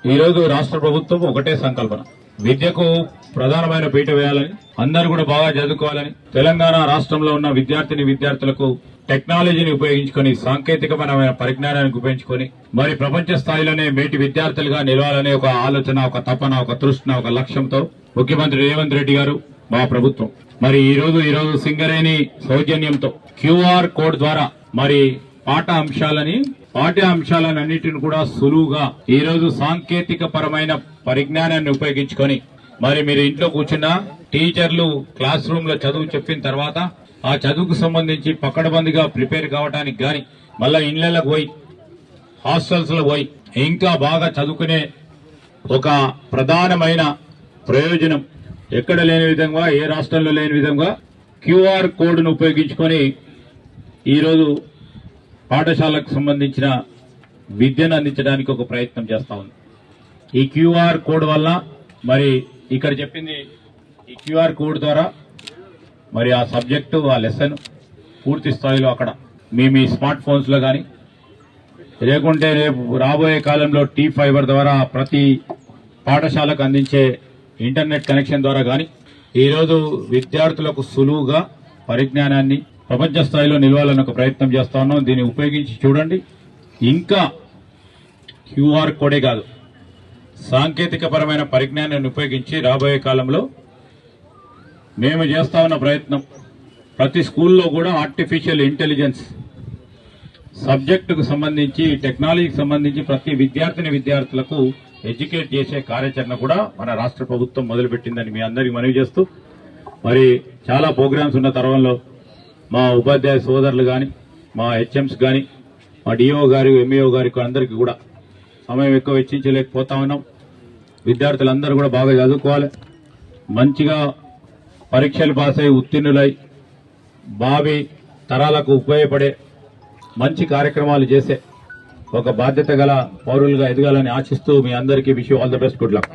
ఈ రోజు రాష్ట్ర ప్రభుత్వం ఒకటే సంకల్పన, విద్యకు ప్రధానమైన పీట వేయాలని, అందరూ కూడా బాగా చదువుకోవాలని, తెలంగాణ రాష్ట్రంలో ఉన్న విద్యార్థులకు టెక్నాలజీని ఉపయోగించుకొని, సాంకేతికమైన పరిజ్ఞానాన్ని ఉపయోగించుకొని మరి ప్రపంచ స్థాయిలోనే మేటి విద్యార్థులుగా నిలవాలనే ఒక ఆలోచన, ఒక తపన, ఒక తృష్ణ, ఒక లక్ష్యంతో ముఖ్యమంత్రి రేవంత్ రెడ్డి గారు, మా ప్రభుత్వం మరి ఈ రోజు సింగరేణి సౌజన్యంతో QR కోడ్ ద్వారా మరి పాఠ్య అంశాలన్నింటిని కూడా సులువుగా ఈ రోజు సాంకేతిక పరమైన పరిజ్ఞానాన్ని ఉపయోగించుకొని మరి మీరు ఇంట్లో కూర్చున్న టీచర్లు క్లాస్ రూమ్ లో చదువు చెప్పిన తర్వాత ఆ చదువుకు సంబంధించి పకడ్బందీగా ప్రిపేర్ కావడానికి గాని, మళ్ళా ఇళ్లకు పోయి హాస్టల్స్ లో పోయి ఇంకా బాగా చదువుకునే ఒక ప్రధానమైన ప్రయోజనం ఎక్కడ లేని విధంగా, ఏ రాష్ట్రంలో లేని విధంగా QR కోడ్ను ఉపయోగించుకొని ఈరోజు పాఠశాలకు సంబంధించిన విద్యను అందించడానికి ఒక ప్రయత్నం చేస్తా ఉంది. ఈ QR కోడ్ వల్ల మరి ఇక్కడ చెప్పింది, ఈ QR కోడ్ ద్వారా మరి ఆ సబ్జెక్టు, ఆ లెసన్ పూర్తి స్థాయిలో అక్కడ మీ స్మార్ట్ ఫోన్స్ లో కానీ, లేకుంటే రేపు రాబోయే కాలంలో T-Fiber ద్వారా ప్రతి పాఠశాలకు అందించే ఇంటర్నెట్ కనెక్షన్ ద్వారా కానీ ఈరోజు విద్యార్థులకు సులువుగా పరిజ్ఞానాన్ని ప్రపంచ స్థాయిలో నిలవాలని ఒక ప్రయత్నం చేస్తా ఉన్నాం. దీన్ని ఉపయోగించి చూడండి. ఇంకా QR కోడే కాదు, సాంకేతిక పరమైన పరిజ్ఞానాన్ని ఉపయోగించి రాబోయే కాలంలో మేము చేస్తా ఉన్న ప్రయత్నం, ప్రతి స్కూల్లో కూడా ఆర్టిఫిషియల్ ఇంటెలిజెన్స్ సబ్జెక్టుకు సంబంధించి, టెక్నాలజీకి సంబంధించి ప్రతి విద్యార్థులకు ఎడ్యుకేట్ చేసే కార్యాచరణ కూడా మన రాష్ట్ర ప్రభుత్వం మొదలుపెట్టిందని మీ అందరికీ మనవి చేస్తూ, మరి చాలా ప్రోగ్రామ్స్ ఉన్న తరుణంలో మా ఉపాధ్యాయ సోదరులు కానీ, మా HMs కానీ, మా DO గారు, MEO గారికి అందరికీ కూడా సమయం ఎక్కువ వెచ్చించలేకపోతా ఉన్నాం. విద్యార్థులందరూ కూడా బాగా చదువుకోవాలి, మంచిగా పరీక్షలు పాస్ అయి ఉత్తీర్ణులై భావి తరాలకు ఉపయోగపడే మంచి కార్యక్రమాలు చేసే ఒక బాధ్యత గల పౌరులుగా ఎదగాలని ఆశిస్తూ మీ అందరికీ wish you all the best, good luck.